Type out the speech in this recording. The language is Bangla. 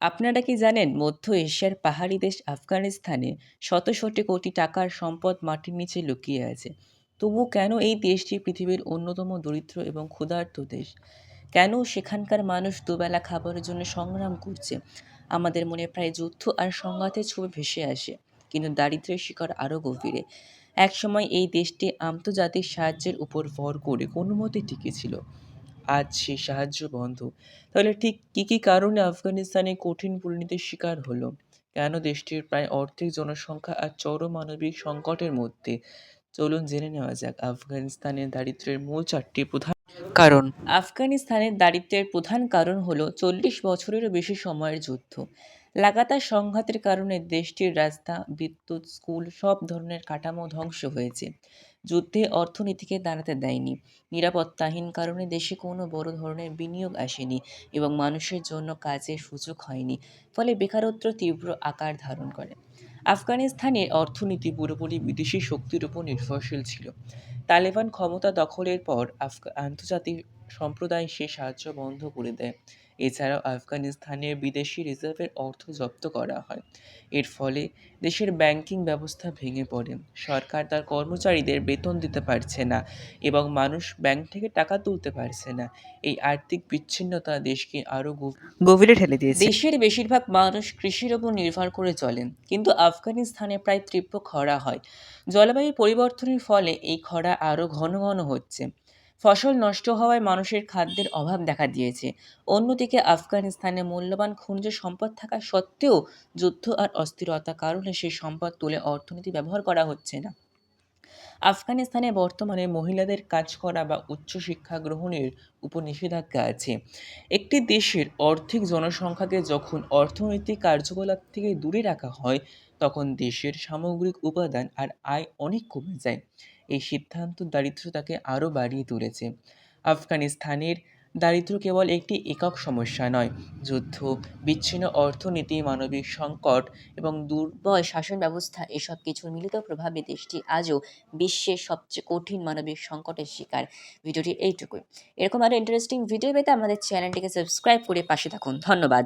আপনারা কি জানেন মধ্য এশিয়ার পাহাড়ি দেশ আফগানিস্তানে শত শত কোটি টাকার সম্পদ মাটির নিচে লুকিয়ে আছে। তবু কেন এই দেশটি পৃথিবীর অন্যতম দরিদ্র এবং ক্ষুধার্ত দেশ? কেন সেখানকার মানুষ দুবেলা খাবারের জন্য সংগ্রাম করছে? আমাদের মনে প্রায় যুদ্ধ আর সংঘাতের ছবি ভেসে আসে, কিন্তু দারিদ্র্যের শিকড় আরও গভীরে। একসময় এই দেশটি আন্তর্জাতিক সাহায্যের উপর ভর করে কোনো মতে টিকেছিল। আজ সেই সাহায্য বন্ধ। তাহলে ঠিক কী কারণে আফগানিস্তান এই কঠিন পরিণতির শিকার হলো? কেন দেশটির প্রায় অর্ধেক জনসংখ্যা আর চরম মানবিক সংকটের মধ্যে? চলুন জেনে নেওয়া যাক আফগানিস্তানের দারিদ্র্যের মূল ৪টি প্রধান কারণ। আফগানিস্তানের দারিদ্র্যের প্রধান কারণ হলো ৪০ বছরেরও বেশি সময়ের যুদ্ধ। লাগাতার সংঘাতের কারণে দেশটির রাস্তা, বিদ্যুৎ, স্কুল সব ধরনের কাঠামো ধ্বংস হয়েছে। যুদ্ধে অর্থনীতিকে দাঁড়াতে দেয়নি। নিরাপত্তাহীন কারণে দেশে কোনো বড় ধরনের বিনিয়োগ আসেনি এবং মানুষের জন্য কাজের সুযোগ হয়নি। ফলে বেকারত্ব তীব্র আকার ধারণ করে। আফগানিস্তানের অর্থনীতি পুরোপুরি বিদেশি শক্তির উপর নির্ভরশীল ছিল। তালেবান ক্ষমতা দখলের পর আন্তর্জাতিক সম্প্রদায় সে সাহায্য বন্ধ করে দেয়। এছাড়াও আফগানিস্তানের বিদেশি রিজার্ভের অর্থ জব্দ করা হয়। এর ফলে দেশের ব্যাংকিং ব্যবস্থা ভেঙে পড়ে। সরকার তার কর্মচারীদের বেতন দিতে পারছে না এবং মানুষ ব্যাংক থেকে টাকা তুলতে পারছে না। এই আর্থিক বিচ্ছিন্নতা দেশকে আরও গভীরে ঠেলে দিয়েছে। দেশের বেশিরভাগ মানুষ কৃষির ওপর নির্ভর করে চলেন, কিন্তু আফগানিস্তানে প্রায় তীব্র খরা হয়। জলবায়ু পরিবর্তনের ফলে এই খরা আরও ঘন ঘন হচ্ছে। ফসল নষ্ট হওয়ায় মানুষের খাদ্যের অভাব দেখা দিয়েছে। অন্যদিকে আফগানিস্তানে মূল্যবান খনিজ সম্পদ থাকা সত্ত্বেও যুদ্ধ আর অস্থিরতার কারণে সেই সম্পদ তুলে অর্থনীতি ব্যবহার করা হচ্ছে না। আফগানিস্তানে বর্তমানে মহিলাদের কাজ করা বা উচ্চশিক্ষা গ্রহণের উপর নিষেধাজ্ঞা আছে। একটি দেশের অর্ধেক জনসংখ্যাকে যখন অর্থনৈতিক কার্যকলাপ থেকে দূরে রাখা হয়, তখন দেশের সামগ্রিক উপাদান আর আয় অনেক কমে যায়। এই সিদ্ধান্ত দারিদ্রতাকে আরও বাড়িয়ে তুলেছে। আফগানিস্তানের দারিদ্র্য কেবল একটি একক সমস্যা নয়। যুদ্ধ, বিচ্ছিন্ন অর্থনীতি, মানবিক সংকট এবং দুর্বল শাসন ব্যবস্থা এসব কিছুর মিলিত প্রভাবে দেশটি আজও বিশ্বের সবচেয়ে কঠিন মানবিক সংকটের শিকার। ভিডিওটি এইটুকুই। এরকম আরও ইন্টারেস্টিং ভিডিও পেতে আমাদের চ্যানেলটিকে সাবস্ক্রাইব করে পাশে থাকুন। ধন্যবাদ।